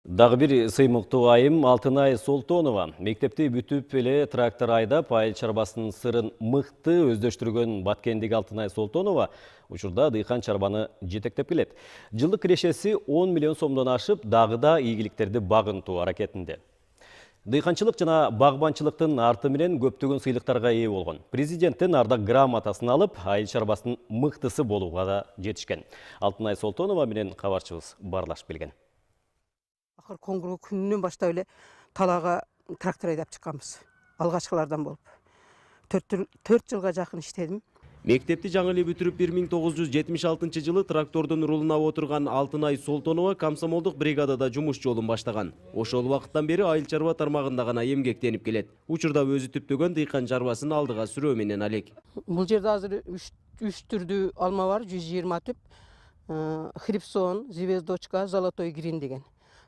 Дагы бир сыймыктуу айым Алтынай Солтонова мектепти бүтүп эле трактор айдап айыл чарбасынын сырын мыкты өздөштүргөн баткендик Алтынай Солтонова учурда дыйкан чарбаны жетектеп келет. Жылдык кирешеси 10 миллион сомдон ашып, дагы да ийгиликтерди багынтуу аракетинде. Дыйканчылык жана багбанчылыктын арты менен көптөгөн сыйлыктарга ээ болгон. Президенттин ардак грамотасын алып, айыл чарбасынын мыктысы болууга да жетишкен. Алтынай Солтонова менен кабарчыбыз баарлашып келген. Акыр коңгуроо күнүнөн баштап эле талаага трактор айдап чыкканбыз. Алгачкылардан болуп. 4 жылга жакын иштедим. Мектепти жаңы эле бүтүрүп 1976 жылы трактордун рулуна отурган Алтынай Солтонова комсомолдук бригадада жумуш жолун баштаган. Ошол убакыттан бери айыл чарба тармагында гана эмгектенип келет. Учурда өзү түптөгөн дыйкан чарбасын алдыга сүрөө менен алек. Бул жерде азыр 3 түрдүү алма бар, 120 түп. Хрипсон, звездочка, золотой грин деген.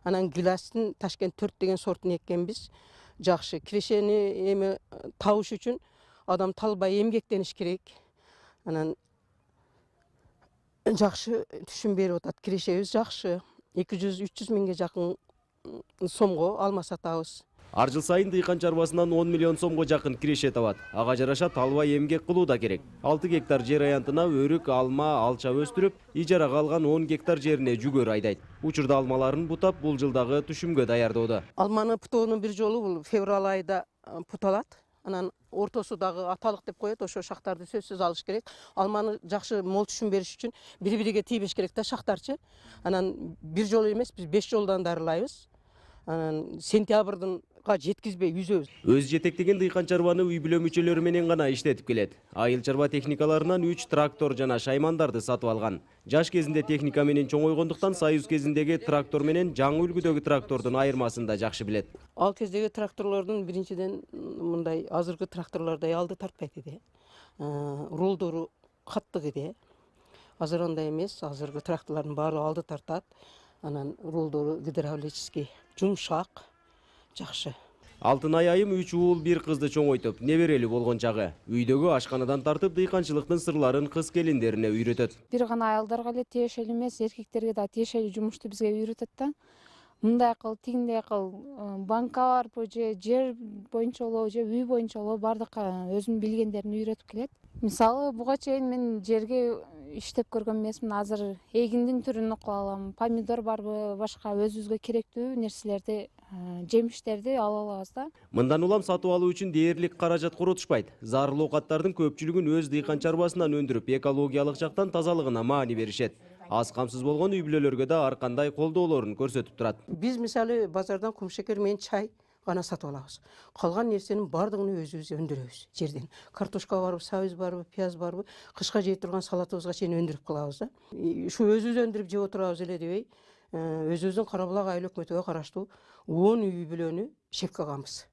Анан гиластын Ташкент 4 деген сортун эккенбиз. Жакшы. Кирешени эми табыш үчүн адам талбай эмгектениш керек. Анан жакшы түшүм берип атат. Кирешебиз жакшы. 200-300 миңге жакын сомго алма сатабыз. Ар жыл сайын дыйкан чарбасынан 10 миллион сомго жакын киреше табат. Ага жараша талбай эмгек кылуу да керек. 6 гектар жер аянтына өрүк, алма, алча өстүрүп, ижарага алган 10 гектар жерине жүгөр айдайт. Учурда алмаларын бутап, бул жылдагы түшүмгө даярдоодо. Алманы путоонун бир жолу бул февраль айда путалат. Анан ортосу дагы аталык деп коет, ошо шактарды сөзсүз алыш керек. Алманы жакшы мол түшүм бериш үчүн бири-бириге тийбеш керек да шактарчы. Анан бир жолу эмес, биз 5 жолдан дарылайбыз. Анан сентябрдын жеткизбей үзөбүз. Өз жетектеген дыйкан чарбаны үй бүлө мүчөлөрү менен гана иштетип келет. Айыл чарба техникаларынан 3 трактор жана шаймандарды сатып алган. Жаш кезинде техника менен чоңойгондуктан союз кезиндеги трактор менен жаңы үлгүдөгү трактордун айырмасын да жакшы билет. Ал кездеги тракторлордун биринчиден мындай азыркы тракторлордой алды тартпайт эди. Рулдору каттык эди. Азыр андай эмес, азыркы тракторлордун баары алды тартат. Анан рулдору гидравлический, жумшак, жакшы. Алтынай айым 3 уул 1 кызды чоңойтуп, неберели болгон чагы. Үйдөгү ашканадан тартып дыйканчылыктын сырларын кыз келиндерине үйрөтөт. Бир гана айылдарга эле тиешелүү эмес, эркектерге да тиешелүү жумушту бизге үйрөтөт да. Мындай кыл, тигиндей кыл, банка барбы же жер боюнча болобу же үй боюнча болобу бардык өзүнүн билгендерин үйрөтүп келет. Мисалы, буга чейин мен жерге иштеп көргөн эмесмин. Азыр эгиндин түрүн окуп алам. Помидор барбы, башка өзүбүзгө керектүү нерселерди, жемиштерди ала алабыз да. Мындан улам сатып алуу үчүн дээрлик каражат коротушпайт. Зарыл оокаттардын көпчүлүгүн өз дыйкан чарбасынан өндүрүп, экологиялык жактан тазалыгына маани беришет. Аз камсыз болгон үй бүлөлөргө да ар кандай колдоолорун көрсөтүп турат. Биз мисалы базардан кумшекер менен чай гана сатып алабыз. Калган нерсенин бардыгын өзүбүз өндүрөбүз жерден. Картошка барбы, сабыз барбы, пияз барбы, кышка жей турган салатыбызга чейин өндүрүп калабыз да. Ушу өзүбүз өндүрүп жеп отурабыз эле дебей, өзүбүздүн Кара Булак айыл өкмөтүгө караштуу 10 үй бүлөнү шепке алганбыз.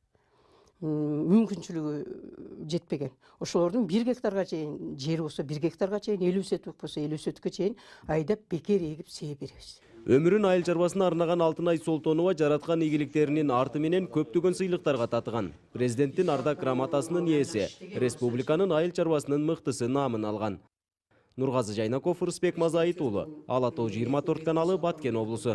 Мүмкүнчүлүгү жетпеген. Ошолордун 1 гектарга чейин жери болсо 1 гектарга чейин, 50 соток болсо 50 соткко чейин айдап бекер эгип сээ беребиз. Өмүрүн айыл чарбасына арнаган Алтынай Солтонова жараткан ийгиликтеринин арты менен көптөгөн сыйлыктарга татыган. Президенттин ардак грамотасынын ээси, республиканын айыл чарбасынын мыктысы наамын алган. Нургазы Жайнаков, Рысбек Мазаит уулу, Ала Тоо 24 каналы, Баткен облусу.